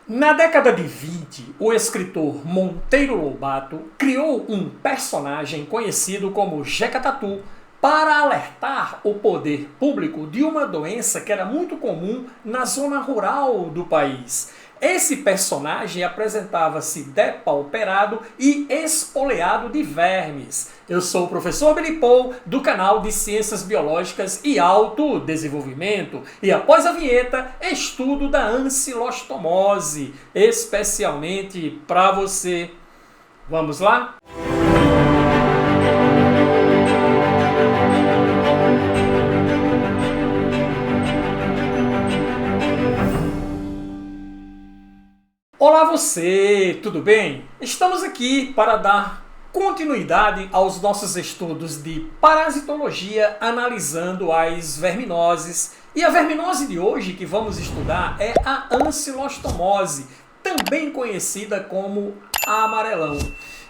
Na década de 20, o escritor Monteiro Lobato criou um personagem conhecido como Jeca Tatu para alertar o poder público de uma doença que era muito comum na zona rural do país. Esse personagem apresentava-se depauperado e espoleado de vermes. Eu sou o professor Billy Paul, do canal de Ciências Biológicas e Autodesenvolvimento, e após a vinheta, estudo da ancilostomose, especialmente para você. Vamos lá? Olá você, tudo bem? Estamos aqui para dar continuidade aos nossos estudos de parasitologia analisando as verminoses. E a verminose de hoje que vamos estudar é a ancilostomose, também conhecida como amarelão.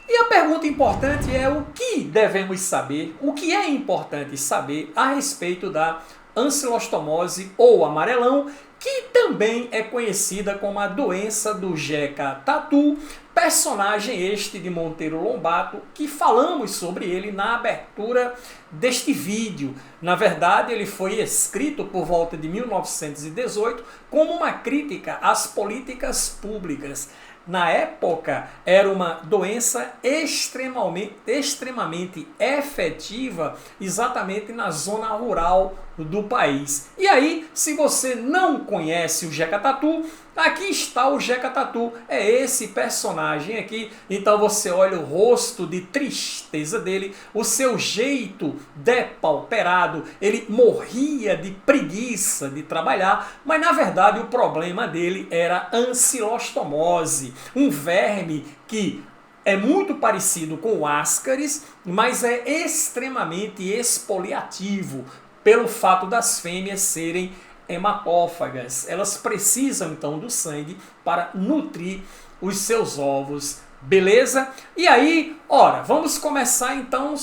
E a pergunta importante é o que devemos saber, o que é importante saber a respeito da ancilostomose ou amarelão, que também é conhecida como a doença do Jeca Tatu, personagem este de Monteiro Lobato, que falamos sobre ele na abertura deste vídeo. Na verdade, ele foi escrito por volta de 1918 como uma crítica às políticas públicas. Na época, era uma doença extremamente efetiva, exatamente na zona rural do país. E aí, se você não conhece o Jeca Tatu, aqui está o Jeca Tatu, é esse personagem aqui. Então você olha o rosto de tristeza dele, o seu jeito depauperado, ele morria de preguiça de trabalhar, mas na verdade o problema dele era ancilostomose, um verme que é muito parecido com o ascaris, mas é extremamente expoliativo, pelo fato das fêmeas serem hematófagas. Elas precisam então do sangue para nutrir os seus ovos, beleza? E aí, vamos começar então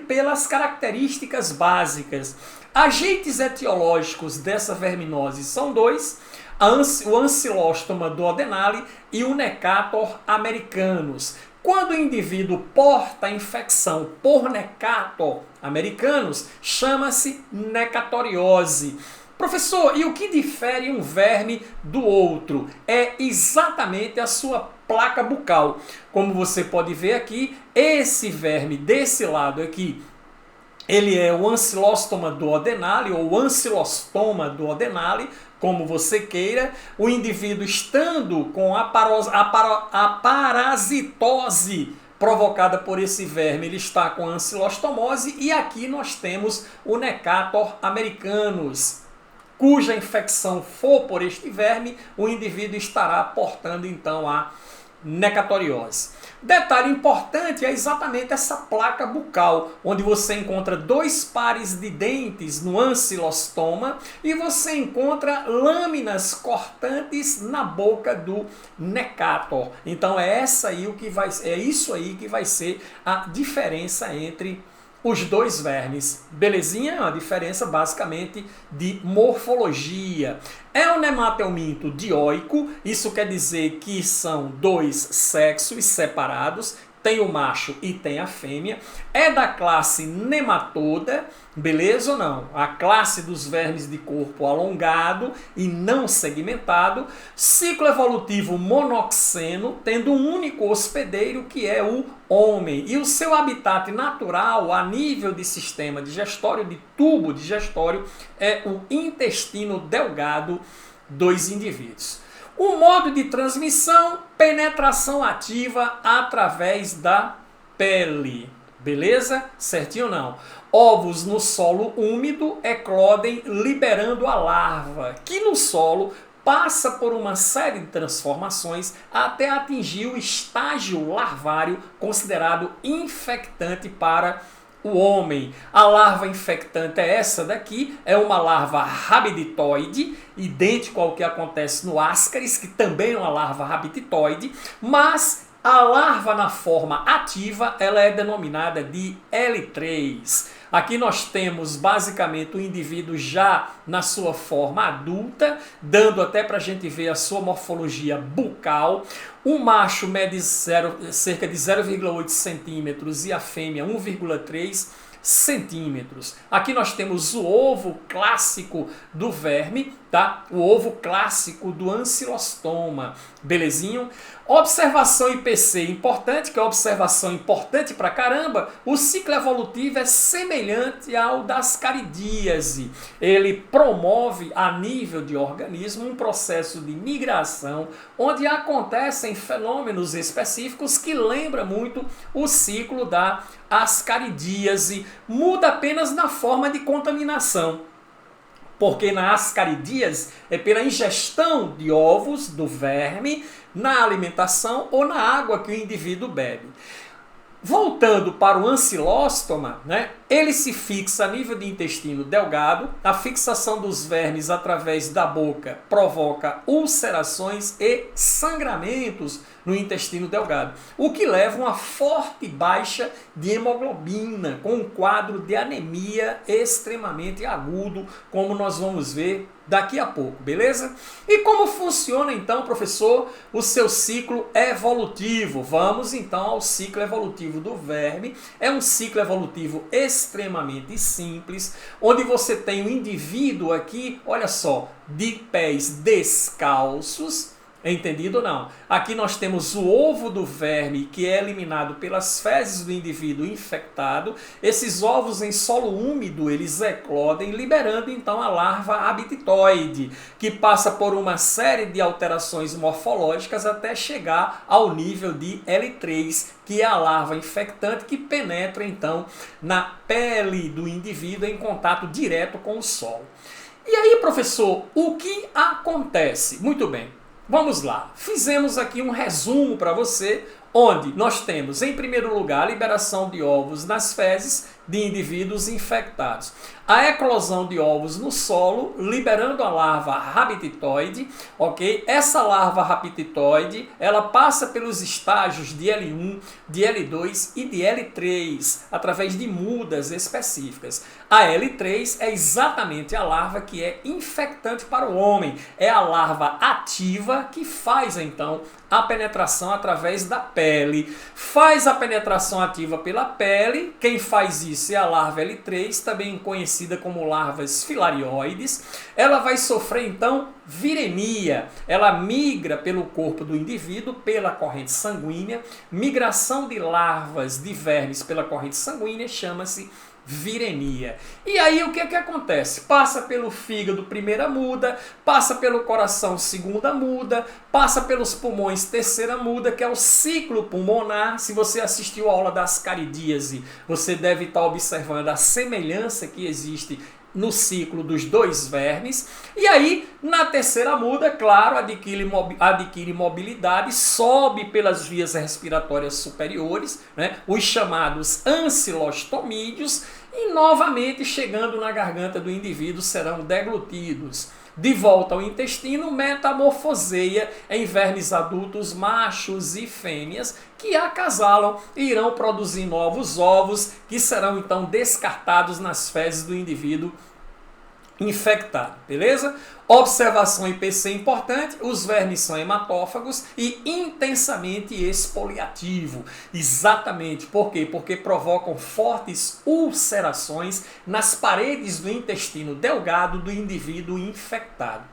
pelas características básicas. Agentes etiológicos dessa verminose são dois: o Ancylostoma duodenale e o Necator americanus. Quando o indivíduo porta a infecção por Necator americanus, chama-se necatoriose. Professor, e o que difere um verme do outro? É exatamente a sua placa bucal. Como você pode ver aqui, esse verme desse lado aqui, ele é o Ancylostoma duodenale ou Ancylostoma duodenale, como você queira. O indivíduo estando com a parasitose provocada por esse verme, ele está com ancilostomose, e aqui nós temos o Necator americanus, cuja infecção for por este verme, o indivíduo estará portando então a necatoriose. Detalhe importante é exatamente essa placa bucal, onde você encontra dois pares de dentes no ancilostoma e você encontra lâminas cortantes na boca do necator. Então é isso aí que vai ser a diferença entre os dois vermes, belezinha? É uma diferença basicamente de morfologia. É um nematelminto dioico, isso quer dizer que são dois sexos separados, tem o macho e tem a fêmea. É da classe nematoda, beleza ou não? A classe dos vermes de corpo alongado e não segmentado. Ciclo evolutivo monoxeno, tendo um único hospedeiro que é o homem. E o seu habitat natural a nível de sistema digestório, de tubo digestório, é o intestino delgado dos indivíduos. O modo de transmissão: penetração ativa através da pele. Beleza? Certinho ou não? Ovos no solo úmido eclodem liberando a larva, que no solo passa por uma série de transformações até atingir o estágio larvário considerado infectante para o homem. A larva infectante é essa daqui, é uma larva rabiditoide, idêntico ao que acontece no ascaris, que também é uma larva rabiditoide, mas a larva na forma ativa ela é denominada de L3. Aqui nós temos basicamente o indivíduo já na sua forma adulta, dando até para a gente ver a sua morfologia bucal. O macho mede cerca de 0,8 centímetros e a fêmea 1,3 centímetros. Aqui nós temos o ovo clássico do verme, tá? O ovo clássico do ancilostoma, belezinho? Observação IPC importante, que é observação importante pra caramba, o ciclo evolutivo é semelhante ao das caridíase. Ele promove a nível de organismo um processo de migração, onde acontecem fenômenos específicos que lembram muito o ciclo da ascaridíase, muda apenas na forma de contaminação. Porque na ascaridíase é pela ingestão de ovos do verme na alimentação ou na água que o indivíduo bebe. Voltando para o ancilóstoma, né, ele se fixa a nível de intestino delgado. A fixação dos vermes através da boca provoca ulcerações e sangramentos no intestino delgado, o que leva a uma forte baixa de hemoglobina, com um quadro de anemia extremamente agudo, como nós vamos ver daqui a pouco, beleza? E como funciona então, professor, o seu ciclo evolutivo? Vamos então ao ciclo evolutivo do verme. É um ciclo evolutivo extremamente simples, onde você tem um indivíduo aqui, olha só, de pés descalços. Entendido ou não? Aqui nós temos o ovo do verme, que é eliminado pelas fezes do indivíduo infectado. Esses ovos em solo úmido, eles eclodem, liberando então a larva habititoide, que passa por uma série de alterações morfológicas até chegar ao nível de L3, que é a larva infectante que penetra então na pele do indivíduo em contato direto com o solo. E aí, professor, o que acontece? Muito bem. Vamos lá, fizemos aqui um resumo para você, onde nós temos, em primeiro lugar, a liberação de ovos nas fezes de indivíduos infectados. A eclosão de ovos no solo, liberando a larva raptitoide, ok? Essa larva raptitoide, ela passa pelos estágios de L1, de L2 e de L3, através de mudas específicas. A L3 é exatamente a larva que é infectante para o homem. É a larva ativa que faz, então, a penetração através da pele. Faz a penetração ativa pela pele. Quem faz isso é a larva L3, também conhecida como larvas filarioides. Ela vai sofrer, então, viremia. Ela migra pelo corpo do indivíduo, pela corrente sanguínea. Migração de larvas de vermes pela corrente sanguínea chama-se viremia. E aí o que é que acontece? Passa pelo fígado, primeira muda, passa pelo coração, segunda muda, passa pelos pulmões, terceira muda, que é o ciclo pulmonar. Se você assistiu a aula da ascaridíase, você deve estar observando a semelhança que existe no ciclo dos dois vermes. E aí, na terceira muda, claro, adquire mobilidade, sobe pelas vias respiratórias superiores, né, os chamados ancilostomídeos, e novamente, chegando na garganta do indivíduo, serão deglutidos. De volta ao intestino, metamorfoseia em vermes adultos, machos e fêmeas, que acasalam e irão produzir novos ovos, que serão então descartados nas fezes do indivíduo infectado, beleza? Observação IPC importante, os vermes são hematófagos e intensamente exfoliativo. Exatamente, por quê? Porque provocam fortes ulcerações nas paredes do intestino delgado do indivíduo infectado.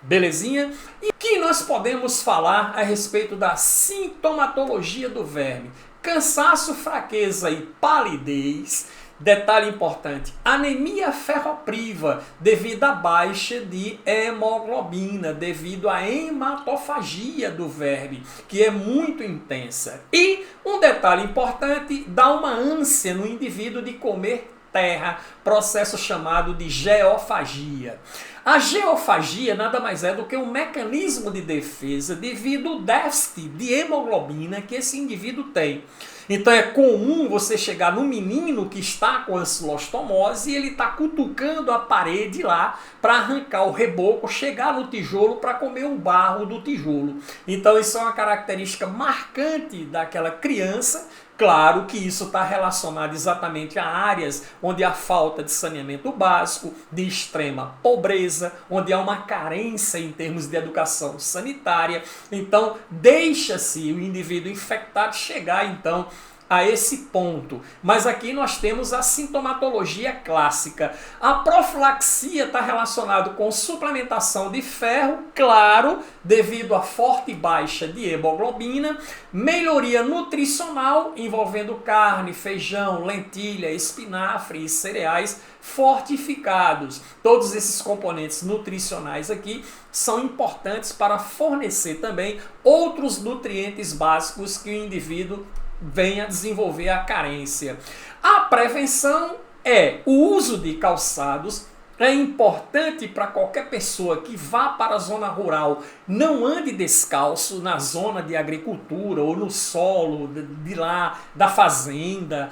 Belezinha? E o que nós podemos falar a respeito da sintomatologia do verme? Cansaço, fraqueza e palidez. Detalhe importante, anemia ferropriva devido à baixa de hemoglobina, devido à hematofagia do verme, que é muito intensa. E um detalhe importante, dá uma ânsia no indivíduo de comer terra, processo chamado de geofagia. A geofagia nada mais é do que um mecanismo de defesa devido ao déficit de hemoglobina que esse indivíduo tem. Então é comum você chegar no menino que está com ancilostomose e ele está cutucando a parede lá para arrancar o reboco, chegar no tijolo para comer o barro do tijolo. Então isso é uma característica marcante daquela criança. Claro que isso está relacionado exatamente a áreas onde há falta de saneamento básico, de extrema pobreza, onde há uma carência em termos de educação sanitária. Então, deixa-se o indivíduo infectado chegar, então, a esse ponto. Mas aqui nós temos a sintomatologia clássica. A profilaxia está relacionada com suplementação de ferro, claro, devido à forte baixa de hemoglobina, melhoria nutricional envolvendo carne, feijão, lentilha, espinafre e cereais fortificados. Todos esses componentes nutricionais aqui são importantes para fornecer também outros nutrientes básicos que o indivíduo venha a desenvolver a carência. A prevenção é o uso de calçados. É importante para qualquer pessoa que vá para a zona rural, não ande descalço na zona de agricultura ou no solo de lá da fazenda,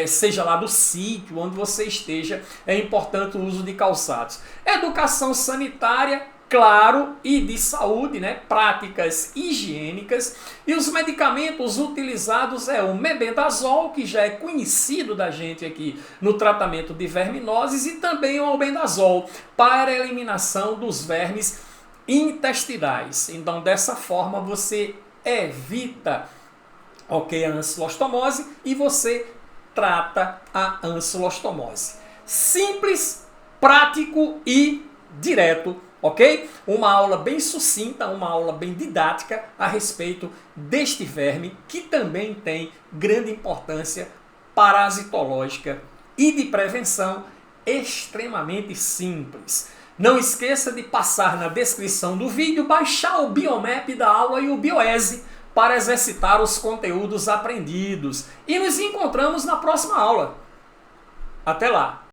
seja lá do sítio onde você esteja, é importante o uso de calçados. Educação sanitária, claro, e de saúde, práticas higiênicas. E os medicamentos utilizados é o mebendazol, que já é conhecido da gente aqui no tratamento de verminoses, e também o albendazol para a eliminação dos vermes intestinais. Então, dessa forma, você evita a ancilostomose e você trata a ancilostomose. Simples, prático e direto. Ok? Uma aula bem sucinta, uma aula bem didática a respeito deste verme que também tem grande importância parasitológica e de prevenção extremamente simples. Não esqueça de passar na descrição do vídeo, baixar o Biomap da aula e o Bioese para exercitar os conteúdos aprendidos. E nos encontramos na próxima aula. Até lá!